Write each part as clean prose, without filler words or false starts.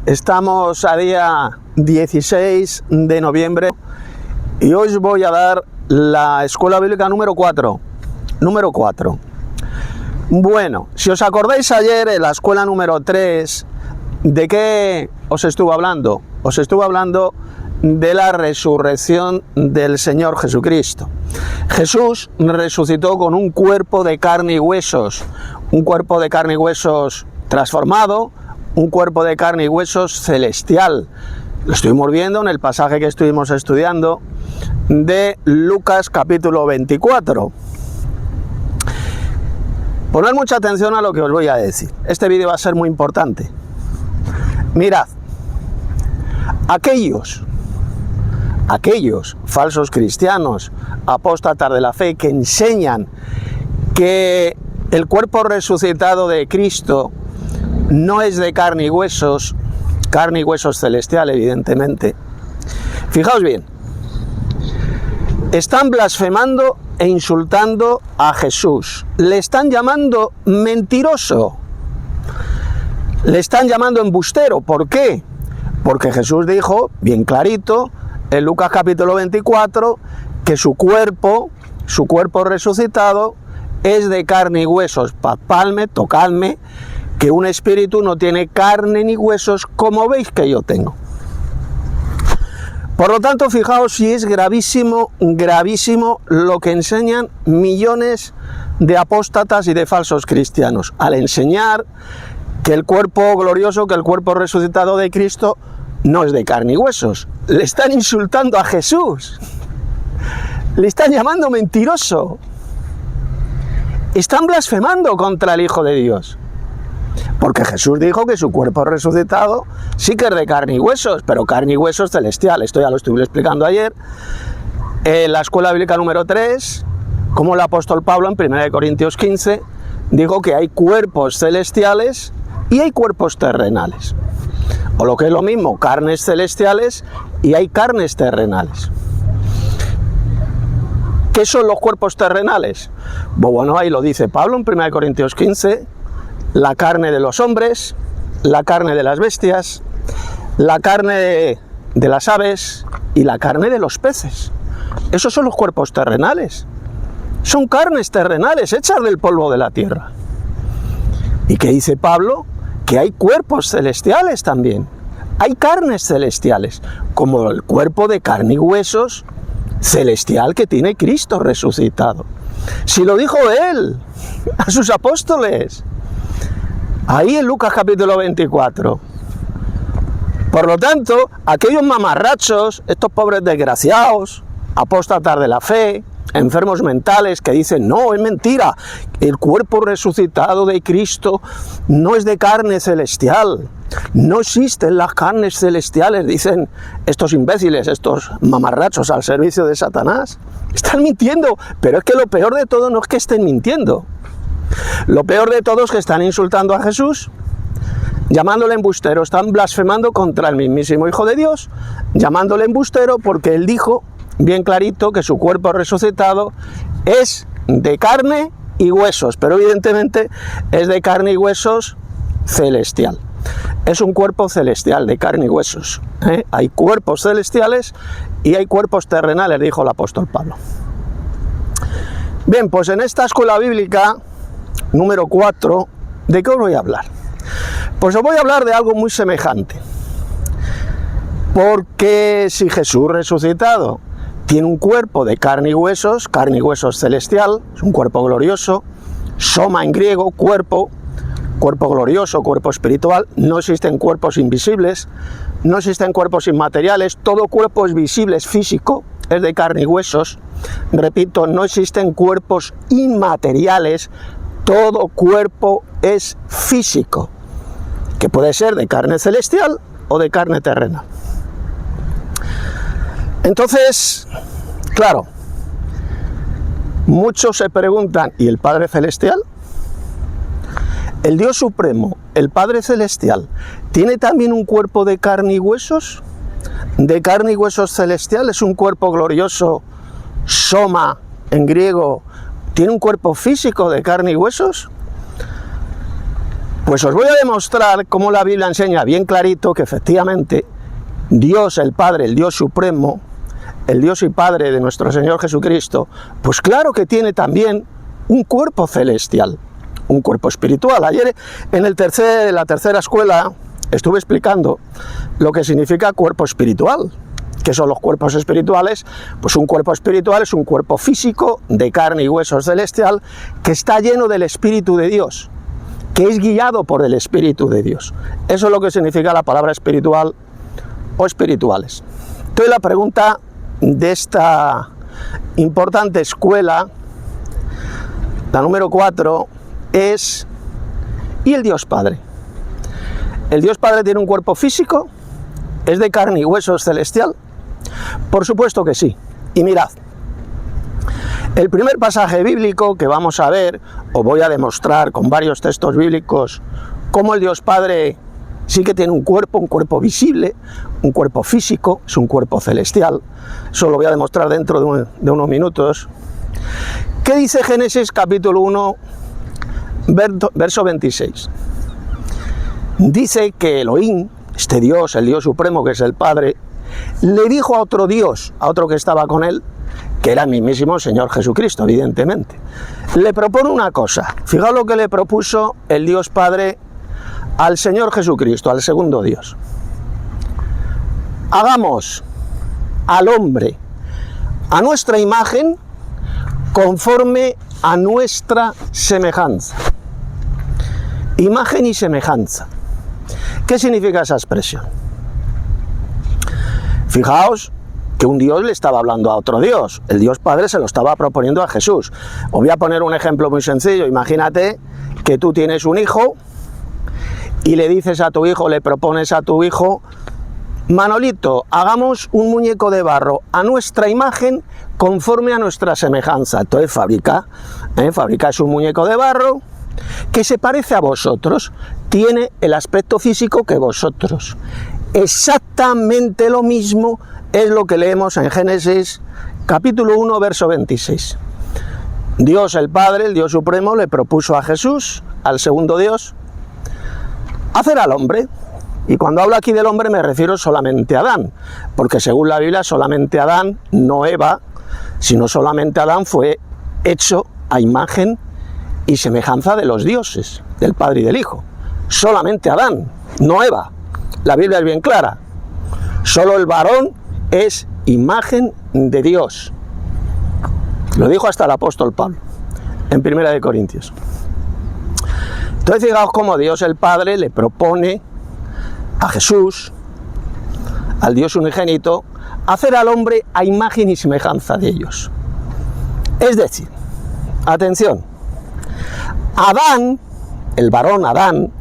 Estamos a día 16 de noviembre y hoy os voy a dar la escuela bíblica número 4. Bueno, si os acordáis ayer en la escuela número 3, ¿de qué os estuve hablando? Os estuve hablando de la resurrección del Señor Jesucristo. Jesús resucitó con un cuerpo de carne y huesos, un cuerpo de carne y huesos transformado, un cuerpo de carne y huesos celestial. Lo estuvimos viendo en el pasaje que estuvimos estudiando de Lucas capítulo 24. Poned mucha atención a lo que os voy a decir. Este vídeo va a ser muy importante. Mirad, aquellos falsos cristianos, apóstatas de la fe, que enseñan que el cuerpo resucitado de Cristo no es de carne y huesos celestial, evidentemente. Fijaos bien, están blasfemando e insultando a Jesús. Le están llamando mentiroso. Le están llamando embustero. ¿Por qué? Porque Jesús dijo, bien clarito, en Lucas capítulo 24, que su cuerpo resucitado es de carne y huesos. Palpadme, tocadme, que un espíritu no tiene carne ni huesos como veis que yo tengo. Por lo tanto, fijaos si es gravísimo lo que enseñan millones de apóstatas y de falsos cristianos, al enseñar que el cuerpo glorioso, que el cuerpo resucitado de Cristo no es de carne y huesos. Le están insultando a Jesús, le están llamando mentiroso, están blasfemando contra el Hijo de Dios. Porque Jesús dijo que su cuerpo resucitado sí que es de carne y huesos, pero carne y huesos celestial. Esto ya lo estuve explicando ayer en la escuela bíblica número 3, como el apóstol Pablo en 1 Corintios 15 dijo que hay cuerpos celestiales y hay cuerpos terrenales. O lo que es lo mismo, carnes celestiales y hay carnes terrenales. ¿Qué son los cuerpos terrenales? Bueno, ahí lo dice Pablo en 1 Corintios 15, la carne de los hombres, la carne de las bestias, la carne de las aves y la carne de los peces. Esos son los cuerpos terrenales. Son carnes terrenales hechas del polvo de la tierra. ¿Y qué dice Pablo? Que hay cuerpos celestiales también. Hay carnes celestiales, como el cuerpo de carne y huesos celestial que tiene Cristo resucitado. Si lo dijo él a sus apóstoles, ahí en Lucas capítulo 24. Por lo tanto, aquellos mamarrachos, estos pobres desgraciados, apóstatas de la fe, enfermos mentales que dicen, no, es mentira, el cuerpo resucitado de Cristo no es de carne celestial, no existen las carnes celestiales, dicen estos imbéciles, estos mamarrachos al servicio de Satanás. Están mintiendo, pero es que lo peor de todo no es que estén mintiendo. Lo peor de todo es que están insultando a Jesús, llamándole embustero, están blasfemando contra el mismísimo Hijo de Dios, llamándole embustero porque él dijo bien clarito que su cuerpo resucitado es de carne y huesos, pero evidentemente es de carne y huesos celestial. Es un cuerpo celestial de carne y huesos. Hay cuerpos celestiales y hay cuerpos terrenales, dijo el apóstol Pablo. Bien, pues en esta escuela bíblica número 4, ¿de qué os voy a hablar? Pues os voy a hablar de algo muy semejante. Porque si Jesús resucitado tiene un cuerpo de carne y huesos celestial, es un cuerpo glorioso, soma en griego, cuerpo glorioso, cuerpo espiritual, no existen cuerpos invisibles, no existen cuerpos inmateriales, todo cuerpo es visible, es físico, es de carne y huesos. Repito, no existen cuerpos inmateriales, todo cuerpo es físico, que puede ser de carne celestial o de carne terrenal. Entonces, claro, muchos se preguntan, ¿y el Padre Celestial? ¿El Dios Supremo, el Padre Celestial, tiene también un cuerpo de carne y huesos? ¿De carne y huesos celestial? ¿Es un cuerpo glorioso, soma en griego? ¿Tiene un cuerpo físico de carne y huesos? Pues os voy a demostrar cómo la Biblia enseña bien clarito que efectivamente Dios el Padre, el Dios Supremo, el Dios y Padre de nuestro Señor Jesucristo, pues claro que tiene también un cuerpo celestial, un cuerpo espiritual. Ayer en la tercera escuela estuve explicando lo que significa cuerpo espiritual. ¿Qué son los cuerpos espirituales? Pues un cuerpo espiritual es un cuerpo físico de carne y huesos celestial que está lleno del Espíritu de Dios, que es guiado por el Espíritu de Dios. Eso es lo que significa la palabra espiritual o espirituales. Entonces la pregunta de esta importante escuela, la número 4, es: ¿y el Dios Padre? ¿El Dios Padre tiene un cuerpo físico? ¿Es de carne y huesos celestial? Por supuesto que sí. Y mirad, el primer pasaje bíblico que vamos a ver, os voy a demostrar con varios textos bíblicos cómo el Dios Padre sí que tiene un cuerpo visible, un cuerpo físico, es un cuerpo celestial. Eso lo voy a demostrar dentro de unos minutos. ¿Qué dice Génesis capítulo 1, verso 26? Dice que Elohim, este Dios, el Dios Supremo que es el Padre, le dijo a otro Dios, a otro que estaba con él, que era el mismísimo Señor Jesucristo, evidentemente. Le propone una cosa. Fijaos lo que le propuso el Dios Padre al Señor Jesucristo, al segundo Dios. Hagamos al hombre a nuestra imagen conforme a nuestra semejanza. Imagen y semejanza. ¿Qué significa esa expresión? Fijaos que un Dios le estaba hablando a otro Dios. El Dios Padre se lo estaba proponiendo a Jesús. Os voy a poner un ejemplo muy sencillo. Imagínate que tú tienes un hijo y le dices a tu hijo, le propones a tu hijo: Manolito, hagamos un muñeco de barro a nuestra imagen conforme a nuestra semejanza. Entonces fabricas un muñeco de barro que se parece a vosotros, tiene el aspecto físico que vosotros. Exactamente lo mismo es lo que leemos en Génesis capítulo 1, verso 26. Dios el Padre, el Dios Supremo, le propuso a Jesús, al segundo Dios, hacer al hombre. Y cuando hablo aquí del hombre me refiero solamente a Adán, porque según la Biblia solamente Adán, no Eva, sino solamente Adán fue hecho a imagen y semejanza de los dioses, del Padre y del Hijo. Solamente Adán, no Eva. La Biblia es bien clara. Solo el varón es imagen de Dios. Lo dijo hasta el apóstol Pablo, en 1 Corintios. Entonces fijaos cómo Dios el Padre le propone a Jesús, al Dios unigénito, hacer al hombre a imagen y semejanza de ellos. Es decir, atención, Adán, el varón Adán,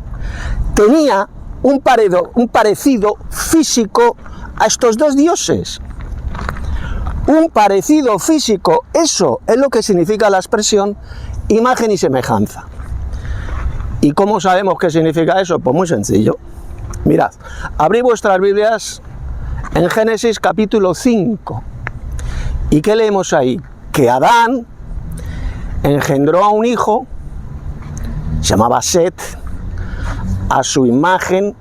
tenía un parecido físico a estos dos dioses. Un parecido físico, eso es lo que significa la expresión imagen y semejanza. ¿Y cómo sabemos qué significa eso? Pues muy sencillo. Mirad, abrid vuestras Biblias en Génesis capítulo 5. ¿Y qué leemos ahí? Que Adán engendró a un hijo, se llamaba Set, a su imagen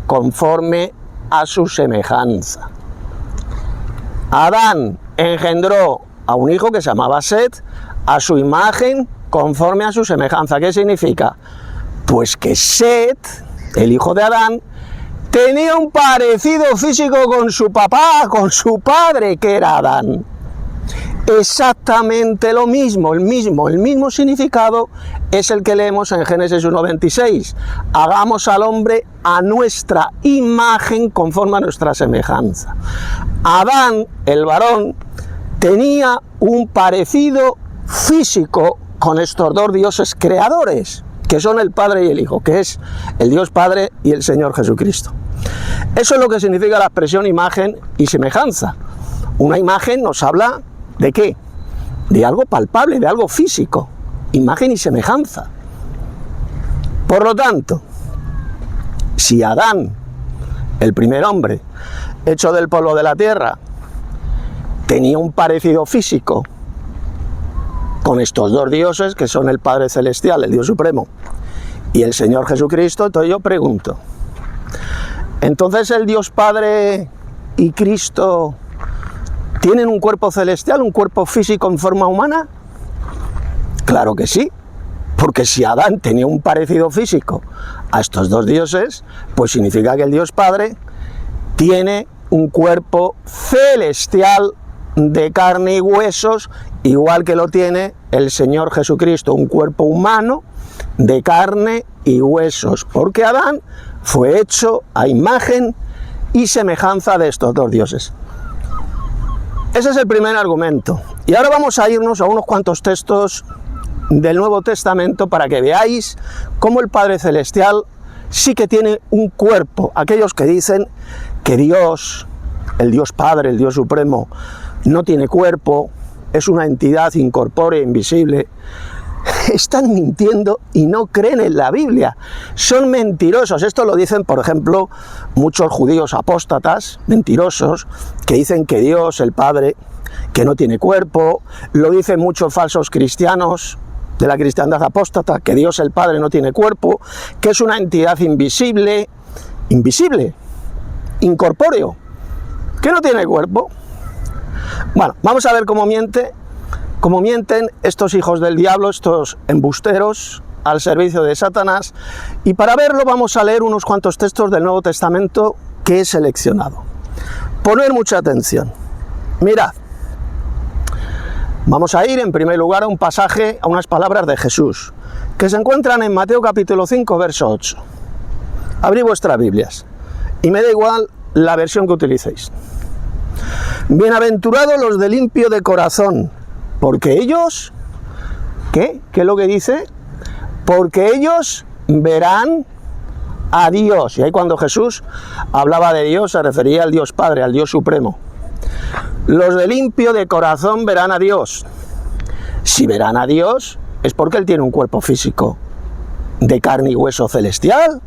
conforme a su semejanza. Adán engendró a un hijo que se llamaba Set, a su imagen conforme a su semejanza. ¿Qué significa? Pues que Set, el hijo de Adán, tenía un parecido físico con su papá, con su padre, que era Adán. Exactamente lo mismo, el mismo significado es el que leemos en Génesis 1:26. Hagamos al hombre a nuestra imagen conforme a nuestra semejanza. Adán, el varón, tenía un parecido físico con estos dos dioses creadores, que son el Padre y el Hijo, que es el Dios Padre y el Señor Jesucristo. Eso es lo que significa la expresión imagen y semejanza. Una imagen nos habla ¿de qué? De algo palpable, de algo físico. Imagen y semejanza. Por lo tanto, si Adán, el primer hombre, hecho del polvo de la tierra, tenía un parecido físico con estos dos dioses, que son el Padre Celestial, el Dios Supremo, y el Señor Jesucristo. Entonces yo pregunto, ¿entonces el Dios Padre y Cristo tienen un cuerpo celestial, un cuerpo físico en forma humana? Claro que sí, porque si Adán tenía un parecido físico a estos dos dioses, pues significa que el Dios Padre tiene un cuerpo celestial de carne y huesos, igual que lo tiene el Señor Jesucristo, un cuerpo humano de carne y huesos, porque Adán fue hecho a imagen y semejanza de estos dos dioses. Ese es el primer argumento. Y ahora vamos a irnos a unos cuantos textos del Nuevo Testamento para que veáis cómo el Padre Celestial sí que tiene un cuerpo. Aquellos que dicen que Dios, el Dios Padre, el Dios Supremo, no tiene cuerpo, es una entidad incorpórea, invisible, están mintiendo y no creen en la Biblia. Son mentirosos. Esto lo dicen, por ejemplo, muchos judíos apóstatas, mentirosos, que dicen que Dios, el Padre, que no tiene cuerpo. Lo dicen muchos falsos cristianos de la cristiandad apóstata, que Dios, el Padre, no tiene cuerpo, que es una entidad invisible, incorpóreo, que no tiene cuerpo. Bueno, vamos a ver cómo mienten estos hijos del diablo, estos embusteros al servicio de Satanás, y para verlo vamos a leer unos cuantos textos del Nuevo Testamento que he seleccionado. Poner mucha atención. Mirad, vamos a ir en primer lugar a un pasaje, a unas palabras de Jesús, que se encuentran en Mateo capítulo 5, verso 8. Abrid vuestras Biblias, y me da igual la versión que utilicéis. Bienaventurados los de limpio de corazón, porque ellos, ¿qué es lo que dice? Porque ellos verán a Dios. Y ahí cuando Jesús hablaba de Dios se refería al Dios Padre, al Dios Supremo. Los de limpio de corazón verán a Dios. Si verán a Dios es porque Él tiene un cuerpo físico de carne y hueso celestial.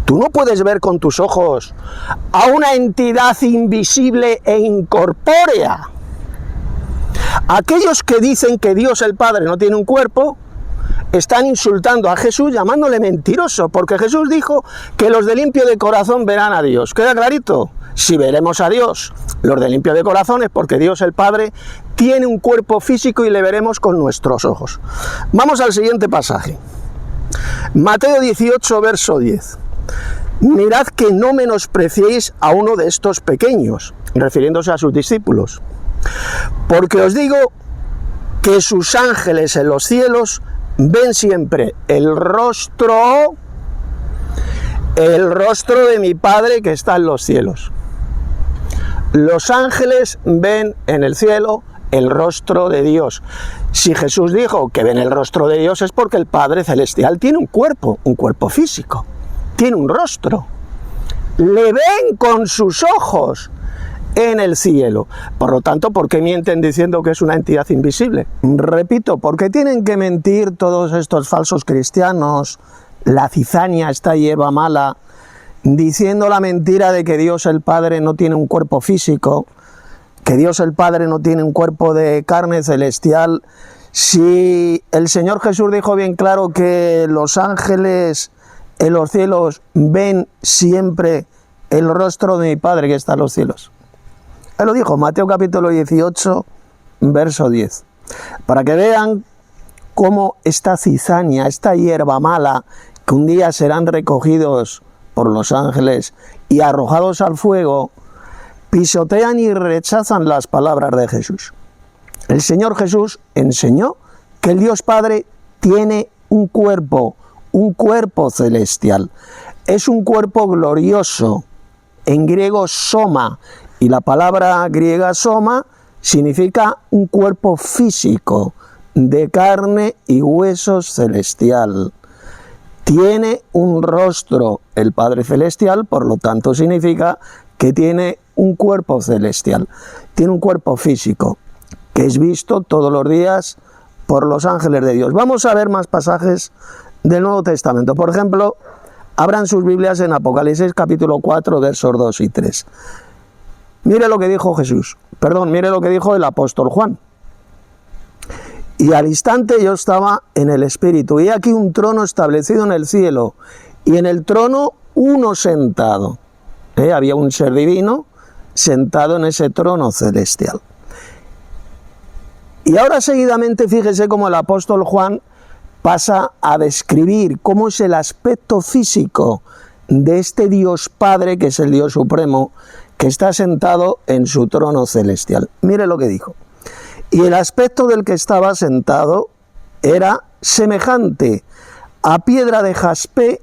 Tú no puedes ver con tus ojos a una entidad invisible e incorpórea. Aquellos que dicen que Dios el Padre no tiene un cuerpo, están insultando a Jesús llamándole mentiroso, porque Jesús dijo que los de limpio de corazón verán a Dios. ¿Queda clarito? Si veremos a Dios, los de limpio de corazón, es porque Dios el Padre tiene un cuerpo físico y le veremos con nuestros ojos. Vamos al siguiente pasaje. Mateo 18, verso 10. Mirad que no menospreciéis a uno de estos pequeños, refiriéndose a sus discípulos, porque os digo que sus ángeles en los cielos ven siempre el rostro de mi Padre que está en los cielos. Los ángeles ven en el cielo el rostro de Dios. Si Jesús dijo que ven el rostro de Dios es porque el Padre Celestial tiene un cuerpo físico, tiene un rostro. Le ven con sus ojos en el cielo. Por lo tanto, ¿por qué mienten diciendo que es una entidad invisible? Repito, ¿por qué tienen que mentir todos estos falsos cristianos, la cizaña, esta hierba mala, diciendo la mentira de que Dios el Padre no tiene un cuerpo físico, que Dios el Padre no tiene un cuerpo de carne celestial, si el Señor Jesús dijo bien claro que los ángeles en los cielos ven siempre el rostro de mi Padre que está en los cielos? Él lo dijo, Mateo capítulo 18, verso 10. Para que vean cómo esta cizaña, esta hierba mala, que un día serán recogidos por los ángeles y arrojados al fuego, pisotean y rechazan las palabras de Jesús. El Señor Jesús enseñó que el Dios Padre tiene un cuerpo celestial. Es un cuerpo glorioso, en griego soma, y la palabra griega soma significa un cuerpo físico, de carne y huesos celestial. Tiene un rostro el Padre Celestial, por lo tanto significa que tiene un cuerpo celestial. Tiene un cuerpo físico, que es visto todos los días por los ángeles de Dios. Vamos a ver más pasajes del Nuevo Testamento. Por ejemplo, abran sus Biblias en Apocalipsis capítulo 4, versos 2 y 3. Mire lo que dijo mire lo que dijo el apóstol Juan. Y al instante yo estaba en el Espíritu, y aquí un trono establecido en el cielo, y en el trono uno sentado. Había un ser divino sentado en ese trono celestial. Y ahora seguidamente fíjese cómo el apóstol Juan pasa a describir cómo es el aspecto físico de este Dios Padre, que es el Dios Supremo, que está sentado en su trono celestial. Mire lo que dijo. Y el aspecto del que estaba sentado era semejante a piedra de jaspe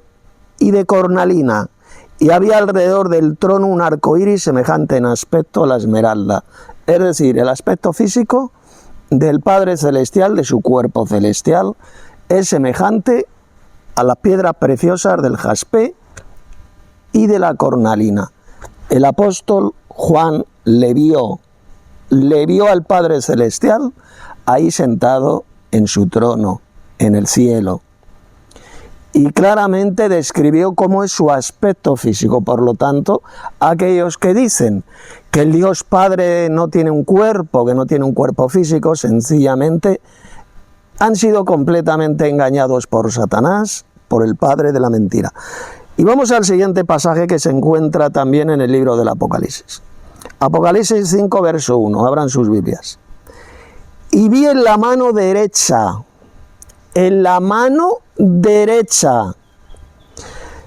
y de cornalina, y había alrededor del trono un arco iris semejante en aspecto a la esmeralda. Es decir, el aspecto físico del Padre Celestial, de su cuerpo celestial, es semejante a las piedras preciosas del jaspe y de la cornalina. El apóstol Juan le vio al Padre Celestial ahí sentado en su trono, en el cielo. Y claramente describió cómo es su aspecto físico. Por lo tanto, aquellos que dicen que el Dios Padre no tiene un cuerpo, que no tiene un cuerpo físico, sencillamente han sido completamente engañados por Satanás, por el padre de la mentira. Y vamos al siguiente pasaje que se encuentra también en el libro del Apocalipsis. Apocalipsis 5, verso 1, abran sus Biblias. Y vi en la mano derecha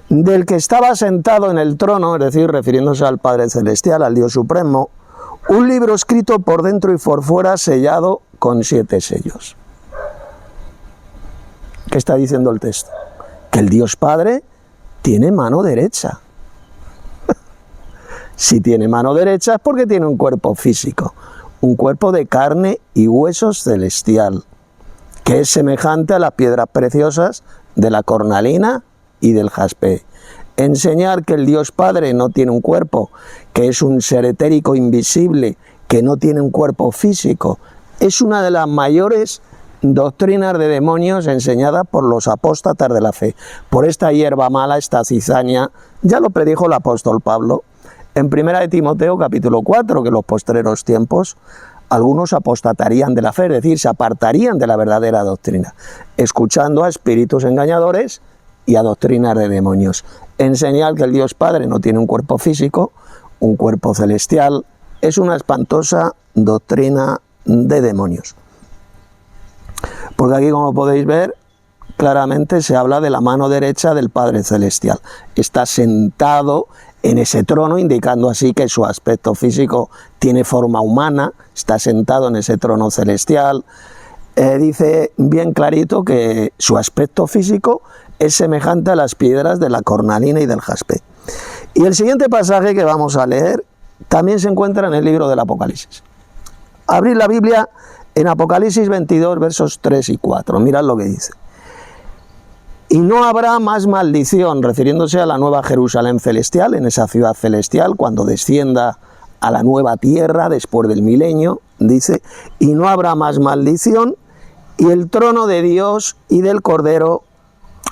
del que estaba sentado en el trono, es decir, refiriéndose al Padre Celestial, al Dios Supremo, un libro escrito por dentro y por fuera, sellado con 7 sellos. ¿Qué está diciendo el texto? Que el Dios Padre tiene mano derecha. Si tiene mano derecha es porque tiene un cuerpo físico, un cuerpo de carne y huesos celestial, que es semejante a las piedras preciosas de la cornalina y del jaspe. Enseñar que el Dios Padre no tiene un cuerpo, que es un ser etérico invisible, que no tiene un cuerpo físico, es una de las mayores doctrinas de demonios enseñadas por los apóstatas de la fe. Por esta hierba mala, esta cizaña, ya lo predijo el apóstol Pablo en 1 de Timoteo capítulo 4, que en los postreros tiempos algunos apostatarían de la fe, es decir, se apartarían de la verdadera doctrina, escuchando a espíritus engañadores y a doctrinas de demonios. Enseñar que el Dios Padre no tiene un cuerpo físico, un cuerpo celestial, es una espantosa doctrina de demonios. Porque aquí, como podéis ver, claramente se habla de la mano derecha del Padre Celestial. Está sentado en ese trono, indicando así que su aspecto físico tiene forma humana, está sentado en ese trono celestial. Dice bien clarito que su aspecto físico es semejante a las piedras de la cornalina y del jaspe. Y el siguiente pasaje que vamos a leer también se encuentra en el libro del Apocalipsis. Abrid la Biblia en Apocalipsis 22, versos 3 y 4. Mirad lo que dice. Y no habrá más maldición, refiriéndose a la nueva Jerusalén celestial, en esa ciudad celestial, cuando descienda a la nueva tierra después del milenio, dice, y no habrá más maldición, y el trono de Dios y del Cordero.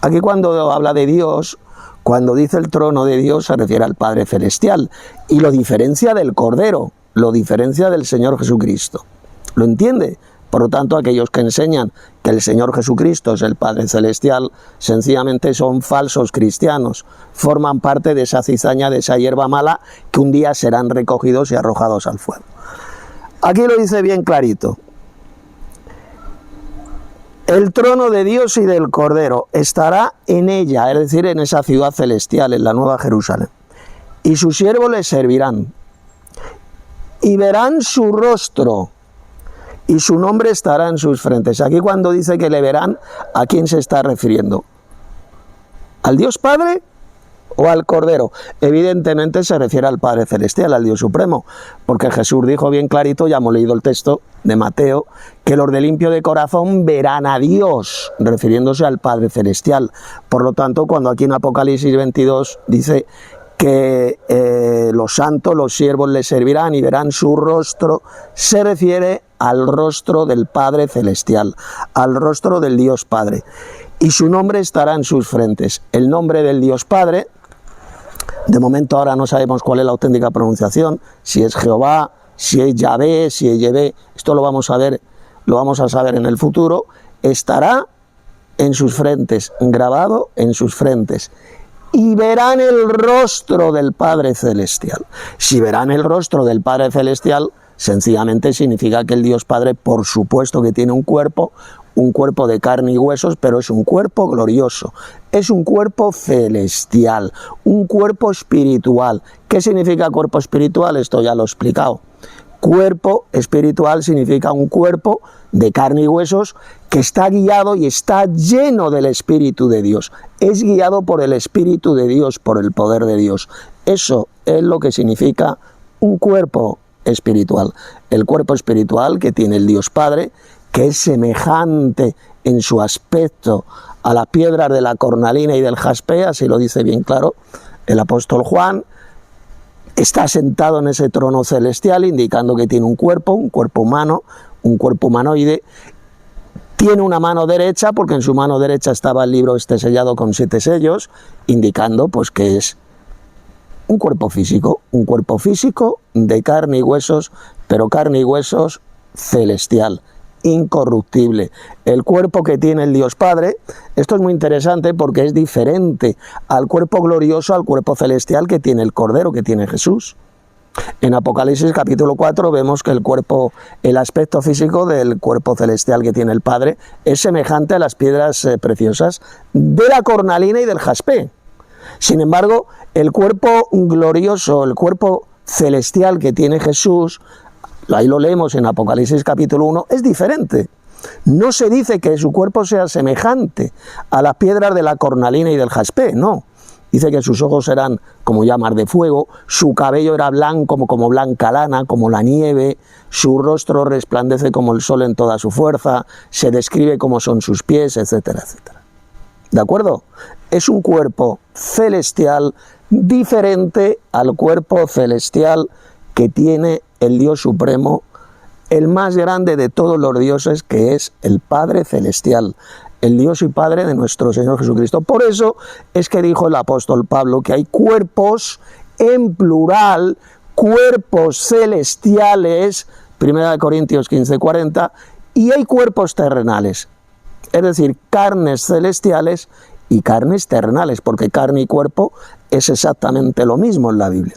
Aquí cuando habla de Dios, cuando dice el trono de Dios, se refiere al Padre Celestial, y lo diferencia del Cordero, lo diferencia del Señor Jesucristo. ¿Lo entiende? Por lo tanto, aquellos que enseñan que el Señor Jesucristo es el Padre Celestial, sencillamente son falsos cristianos, forman parte de esa cizaña, de esa hierba mala, que un día serán recogidos y arrojados al fuego. Aquí lo dice bien clarito. El trono de Dios y del Cordero estará en ella, es decir, en esa ciudad celestial, en la Nueva Jerusalén. Y sus siervos les servirán. Y verán su rostro. Y su nombre estará en sus frentes. Aquí cuando dice que le verán, ¿a quién se está refiriendo? ¿Al Dios Padre o al Cordero? Evidentemente se refiere al Padre Celestial, al Dios Supremo, porque Jesús dijo bien clarito, ya hemos leído el texto de Mateo, que los de limpio de corazón verán a Dios, refiriéndose al Padre Celestial. Por lo tanto, cuando aquí en Apocalipsis 22 dice que los santos, los siervos les servirán y verán su rostro, se refiere al rostro del Padre Celestial, al rostro del Dios Padre. Y su nombre estará en sus frentes. El nombre del Dios Padre, de momento ahora no sabemos cuál es la auténtica pronunciación, si es Jehová, si es Yahvé, si es Yevé, esto lo vamos a ver lo vamos a saber en el futuro, estará en sus frentes, grabado en sus frentes. Y verán el rostro del Padre Celestial. Si verán el rostro del Padre Celestial, sencillamente significa que el Dios Padre, por supuesto que tiene un cuerpo de carne y huesos, pero es un cuerpo glorioso, es un cuerpo celestial, un cuerpo espiritual. ¿Qué significa cuerpo espiritual? Esto ya lo he explicado. Cuerpo espiritual significa un cuerpo de carne y huesos que está guiado y está lleno del Espíritu de Dios. Es guiado por el Espíritu de Dios, por el poder de Dios. Eso es lo que significa un cuerpo espiritual. El cuerpo espiritual que tiene el Dios Padre, que es semejante en su aspecto a las piedras de la cornalina y del jaspe, así lo dice bien claro el apóstol Juan. Está sentado en ese trono celestial, indicando que tiene un cuerpo humano, un cuerpo humanoide. Tiene una mano derecha, porque en su mano derecha estaba el libro sellado con 7 sellos, indicando pues que es un cuerpo físico de carne y huesos, pero carne y huesos celestial, incorruptible. El cuerpo que tiene el Dios Padre, esto es muy interesante porque es diferente al cuerpo glorioso, al cuerpo celestial que tiene el Cordero, que tiene Jesús. En Apocalipsis capítulo 4 vemos que el aspecto físico del cuerpo celestial que tiene el Padre es semejante a las piedras preciosas de la cornalina y del jaspe. Sin embargo, el cuerpo glorioso, el cuerpo celestial que tiene Jesús, ahí lo leemos en Apocalipsis capítulo 1, es diferente. No se dice que su cuerpo sea semejante a las piedras de la cornalina y del jaspe, no. Dice que sus ojos eran como llamas de fuego, su cabello era blanco como blanca lana, como la nieve, su rostro resplandece como el sol en toda su fuerza, se describe como son sus pies, etcétera, etcétera. ¿De acuerdo? Es un cuerpo celestial diferente al cuerpo celestial que tiene el Dios Supremo, el más grande de todos los dioses, que es el Padre Celestial, el Dios y Padre de nuestro Señor Jesucristo. Por eso es que dijo el apóstol Pablo que hay cuerpos en plural, cuerpos celestiales, 1 Corintios 15:40, y hay cuerpos terrenales, es decir, carnes celestiales y carnes terrenales, porque carne y cuerpo es exactamente lo mismo en la Biblia.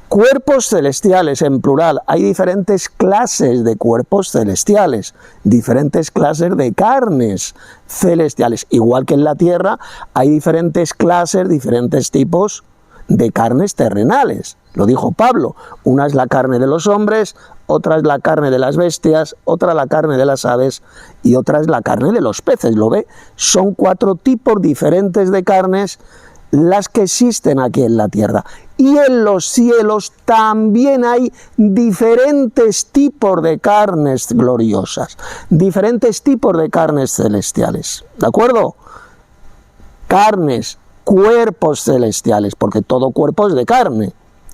Cuerpos celestiales en plural. Hay diferentes clases de cuerpos celestiales, diferentes clases de carnes celestiales. Igual que en la tierra hay diferentes clases, diferentes tipos de carnes terrenales. Lo dijo Pablo. Una es la carne de los hombres, otra es la carne de las bestias, otra la carne de las aves y otra es la carne de los peces. ¿Lo ve? Son 4 tipos diferentes de carnes las que existen aquí en la tierra. Y en los cielos también hay diferentes tipos de carnes gloriosas, diferentes tipos de carnes celestiales. ¿De acuerdo? Carnes, cuerpos celestiales, porque todo cuerpo es de carne.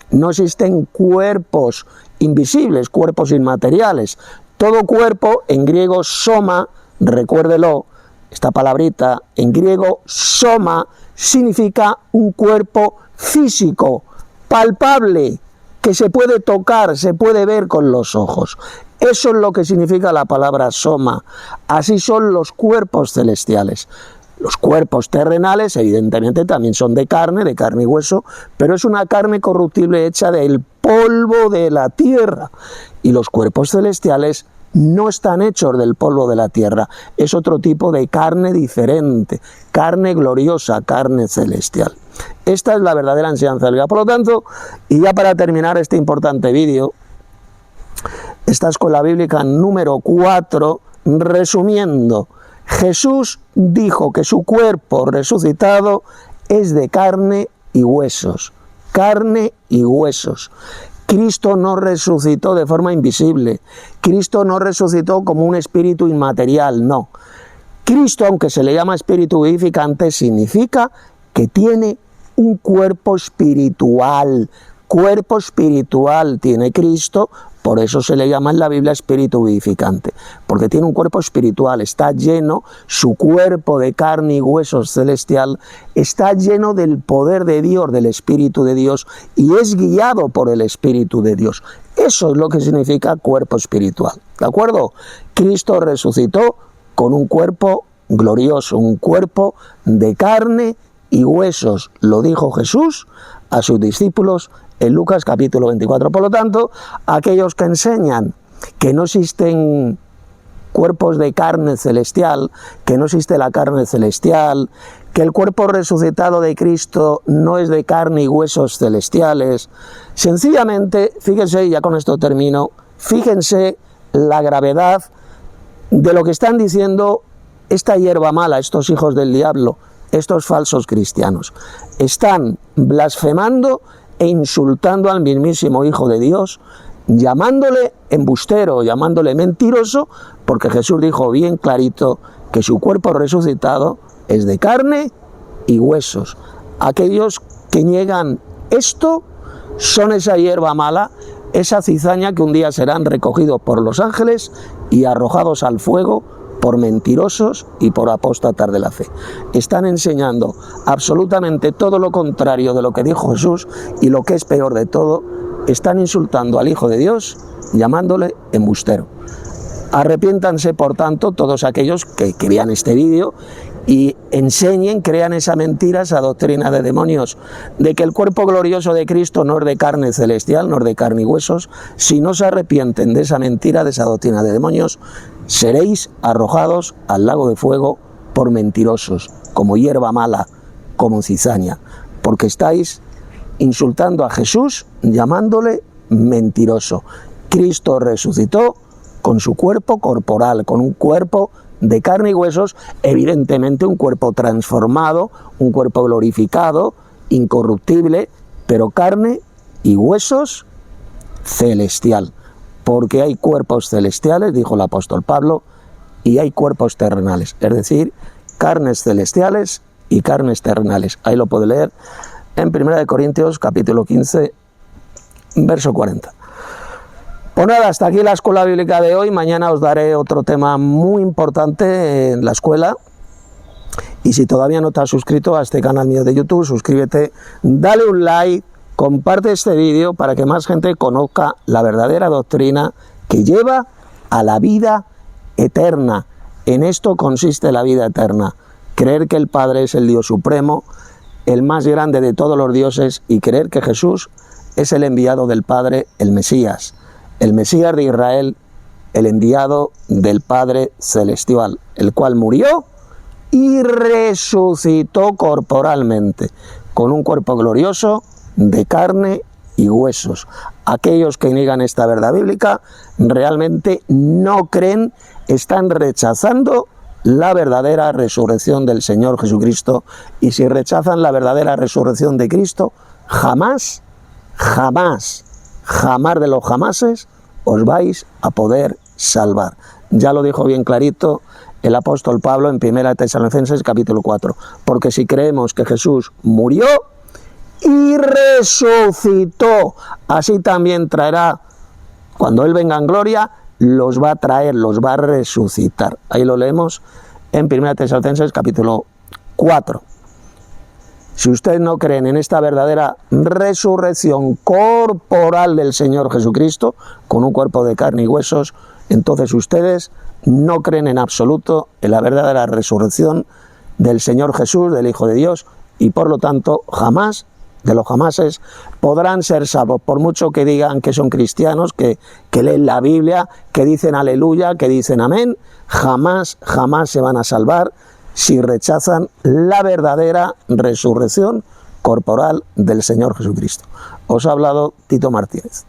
No existen cuerpos invisibles, cuerpos inmateriales. Todo cuerpo, en griego soma, recuérdelo, esta palabrita en griego soma significa un cuerpo físico, palpable, que se puede tocar, se puede ver con los ojos. Eso es lo que significa la palabra soma. Así son los cuerpos celestiales. Los cuerpos terrenales, evidentemente, también son de carne y hueso, pero es una carne corruptible hecha del polvo de la tierra. Y los cuerpos celestiales no están hechos del polvo de la tierra, es otro tipo de carne diferente, carne gloriosa, carne celestial. Esta es la verdadera enseñanza del día. Por lo tanto, y ya para terminar este importante vídeo, esta escuela bíblica número 4, resumiendo, Jesús dijo que su cuerpo resucitado es de carne y huesos, carne y huesos. Cristo no resucitó de forma invisible. Cristo no resucitó como un espíritu inmaterial, no. Cristo, aunque se le llama espíritu vivificante, significa que tiene un cuerpo espiritual. Cuerpo espiritual tiene Cristo, por eso se le llama en la Biblia espíritu vivificante, porque tiene un cuerpo espiritual, está lleno, su cuerpo de carne y huesos celestial está lleno del poder de Dios, del Espíritu de Dios, y es guiado por el Espíritu de Dios. Eso es lo que significa cuerpo espiritual, ¿de acuerdo? Cristo resucitó con un cuerpo glorioso, un cuerpo de carne y huesos, lo dijo Jesús a sus discípulos en Lucas capítulo 24. Por lo tanto, aquellos que enseñan que no existen cuerpos de carne celestial, que no existe la carne celestial, que el cuerpo resucitado de Cristo no es de carne y huesos celestiales, sencillamente, fíjense, y ya con esto termino, fíjense la gravedad de lo que están diciendo esta hierba mala, estos hijos del diablo, estos falsos cristianos. Están blasfemando e insultando al mismísimo Hijo de Dios, llamándole embustero, llamándole mentiroso, porque Jesús dijo bien clarito que su cuerpo resucitado es de carne y huesos. Aquellos que niegan esto son esa hierba mala, esa cizaña que un día serán recogidos por los ángeles y arrojados al fuego por mentirosos y por apóstatas de la fe. Están enseñando absolutamente todo lo contrario de lo que dijo Jesús, y lo que es peor de todo, están insultando al Hijo de Dios, llamándole embustero. Arrepiéntanse, por tanto, todos aquellos que vean este vídeo y enseñen, crean esa mentira, esa doctrina de demonios, de que el cuerpo glorioso de Cristo no es de carne celestial, no es de carne y huesos. Si no se arrepienten de esa mentira, de esa doctrina de demonios, seréis arrojados al lago de fuego por mentirosos, como hierba mala, como cizaña, porque estáis insultando a Jesús, llamándole mentiroso. Cristo resucitó con su cuerpo corporal, con un cuerpo de carne y huesos, evidentemente un cuerpo transformado, un cuerpo glorificado, incorruptible, pero carne y huesos celestial. Porque hay cuerpos celestiales, dijo el apóstol Pablo, y hay cuerpos terrenales, es decir, carnes celestiales y carnes terrenales. Ahí lo puede leer en 1 Corintios capítulo 15, verso 40. Pues nada, hasta aquí la escuela bíblica de hoy. Mañana os daré otro tema muy importante en la escuela. Y si todavía no te has suscrito a este canal mío de YouTube, suscríbete, dale un like, comparte este vídeo para que más gente conozca la verdadera doctrina que lleva a la vida eterna. En esto consiste la vida eterna: creer que el Padre es el Dios supremo, el más grande de todos los dioses, y creer que Jesús es el enviado del Padre, el Mesías de Israel, el enviado del Padre celestial, el cual murió y resucitó corporalmente, con un cuerpo glorioso de carne y huesos. Aquellos que niegan esta verdad bíblica realmente no creen, están rechazando la verdadera resurrección del Señor Jesucristo, y si rechazan la verdadera resurrección de Cristo, jamás de los jamases os vais a poder salvar. Ya lo dijo bien clarito el apóstol Pablo en 1 Tesalonicenses capítulo 4, porque si creemos que Jesús murió y resucitó, así también traerá, cuando Él venga en gloria, los va a traer, los va a resucitar. Ahí lo leemos en 1 Tesalonicenses capítulo 4. Si ustedes no creen en esta verdadera resurrección corporal del Señor Jesucristo, con un cuerpo de carne y huesos, entonces ustedes no creen en absoluto en la verdadera resurrección del Señor Jesús, del Hijo de Dios, y por lo tanto jamás de los jamases podrán ser salvos, por mucho que digan que son cristianos, que leen la Biblia, que dicen aleluya, que dicen amén. Jamás se van a salvar si rechazan la verdadera resurrección corporal del Señor Jesucristo. Os ha hablado Tito Martínez.